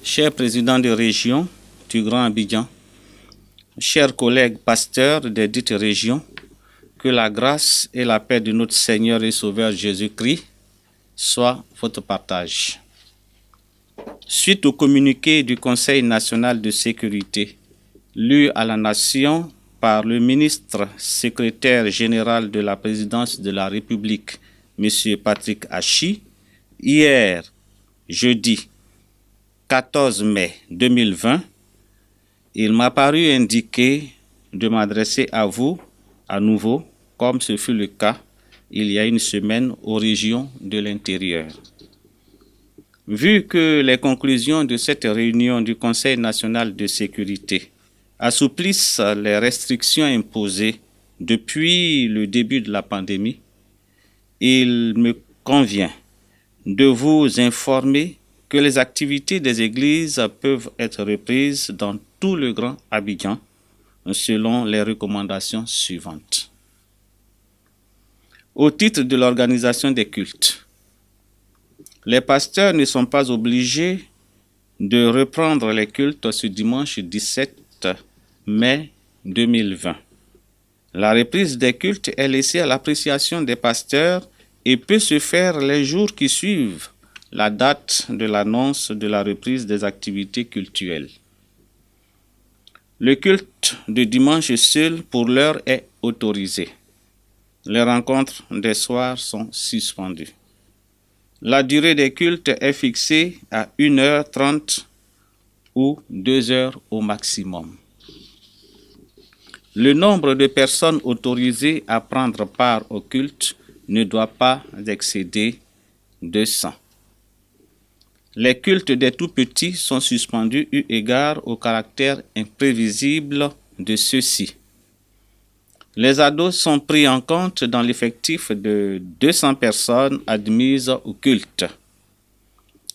Cher président de région du Grand Abidjan, chers collègues pasteurs des dites régions, que la grâce et la paix de notre Seigneur et Sauveur Jésus-Christ soient votre partage. Suite au communiqué du Conseil national de sécurité, lu à la nation par le ministre secrétaire général de la présidence de la République, M. Patrick Achi, hier, jeudi 14 mai 2020, il m'a paru indiqué de m'adresser à vous à nouveau, comme ce fut le cas il y a une semaine aux régions de l'intérieur. Vu que les conclusions de cette réunion du Conseil national de sécurité assouplissent les restrictions imposées depuis le début de la pandémie, il me convient de vous informer que les activités des églises peuvent être reprises dans tout le Grand Abidjan selon les recommandations suivantes. Au titre de l'organisation des cultes, les pasteurs ne sont pas obligés de reprendre les cultes ce dimanche 17 mai 2020. La reprise des cultes est laissée à l'appréciation des pasteurs et peut se faire les jours qui suivent la date de l'annonce de la reprise des activités cultuelles. Le culte de dimanche seul pour l'heure est autorisé. Les rencontres des soirs sont suspendues. La durée des cultes est fixée à 1h30 ou 2h au maximum. Le nombre de personnes autorisées à prendre part au culte ne doit pas excéder 200. Les cultes des tout-petits sont suspendus eu égard au caractère imprévisible de ceux-ci. Les ados sont pris en compte dans l'effectif de 200 personnes admises au culte.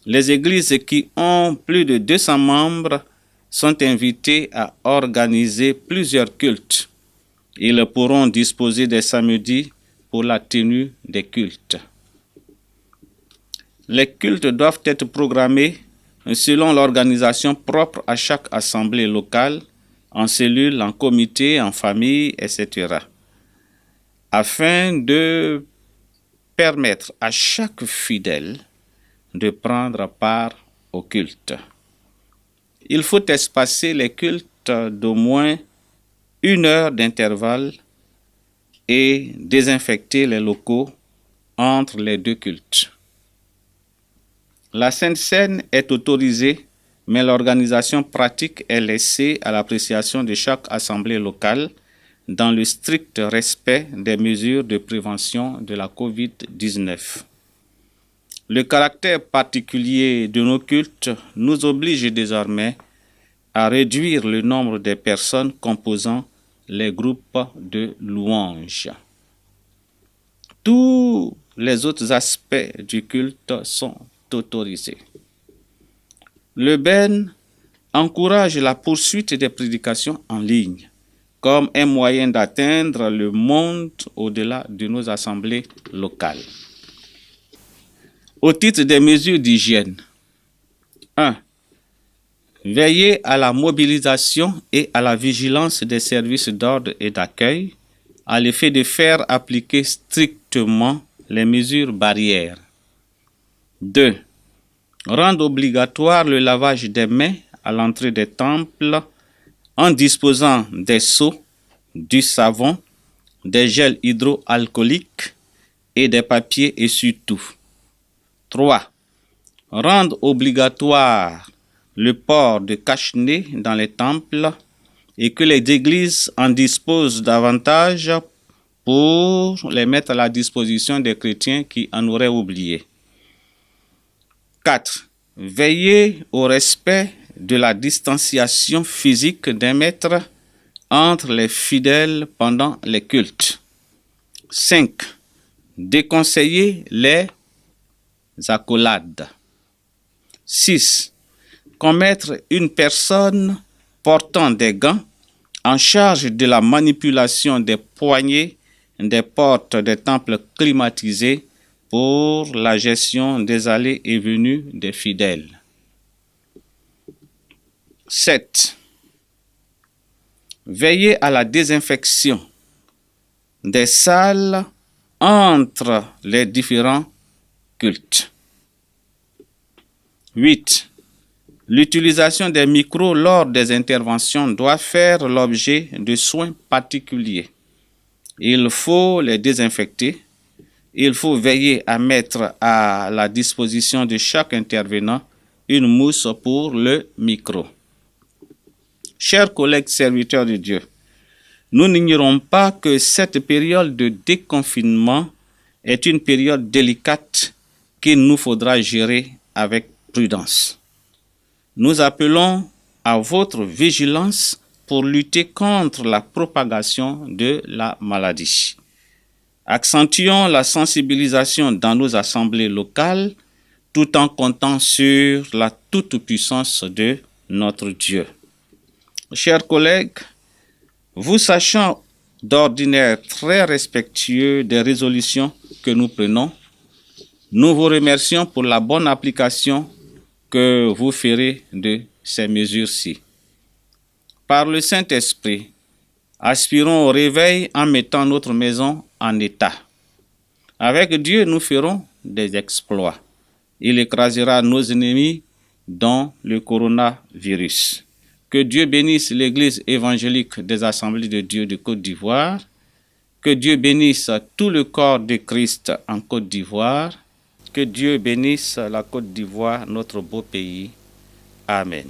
Les églises qui ont plus de 200 membres sont invitées à organiser plusieurs cultes. Ils pourront disposer des samedis pour la tenue des cultes. Les cultes doivent être programmés selon l'organisation propre à chaque assemblée locale, en cellule, en comité, en famille, etc., afin de permettre à chaque fidèle de prendre part au culte. Il faut espacer les cultes d'au moins 1 heure d'intervalle et désinfecter les locaux entre les deux cultes. La Sainte Seine est autorisée, mais l'organisation pratique est laissée à l'appréciation de chaque assemblée locale dans le strict respect des mesures de prévention de la COVID-19. Le caractère particulier de nos cultes nous oblige désormais à réduire le nombre de personnes composant les groupes de louanges. Tous les autres aspects du culte sont autorisés. Le BEN encourage la poursuite des prédications en ligne comme un moyen d'atteindre le monde au-delà de nos assemblées locales. Au titre des mesures d'hygiène, 1. Veillez à la mobilisation et à la vigilance des services d'ordre et d'accueil à l'effet de faire appliquer strictement les mesures barrières. 2. Rendre obligatoire le lavage des mains à l'entrée des temples en disposant des seaux, du savon, des gels hydroalcooliques et des papiers essuie-tout. 3. Rendre obligatoire le port de cache-nez dans les temples et que les églises en disposent davantage pour les mettre à la disposition des chrétiens qui en auraient oublié. 4. Veiller au respect de la distanciation physique d'1 mètre entre les fidèles pendant les cultes. 5. Déconseiller les accolades. 6. Commettre une personne portant des gants en charge de la manipulation des poignées des portes des temples climatisés pour la gestion des allées et venues des fidèles. 7. Veillez à la désinfection des salles entre les différents cultes. 8. L'utilisation des micros lors des interventions doit faire l'objet de soins particuliers. Il faut les désinfecter. Il faut veiller à mettre à la disposition de chaque intervenant une mousse pour le micro. Chers collègues serviteurs de Dieu, nous n'ignorons pas que cette période de déconfinement est une période délicate qu'il nous faudra gérer avec prudence. Nous appelons à votre vigilance pour lutter contre la propagation de la maladie. Accentuons la sensibilisation dans nos assemblées locales tout en comptant sur la toute-puissance de notre Dieu. Chers collègues, vous sachant d'ordinaire très respectueux des résolutions que nous prenons, nous vous remercions pour la bonne application que vous ferez de ces mesures-ci. Par le Saint-Esprit, aspirons au réveil en mettant notre maison en état. Avec Dieu, nous ferons des exploits. Il écrasera nos ennemis, dont le coronavirus. Que Dieu bénisse l'Église évangélique des Assemblées de Dieu de Côte d'Ivoire. Que Dieu bénisse tout le corps de Christ en Côte d'Ivoire. Que Dieu bénisse la Côte d'Ivoire, notre beau pays. Amen.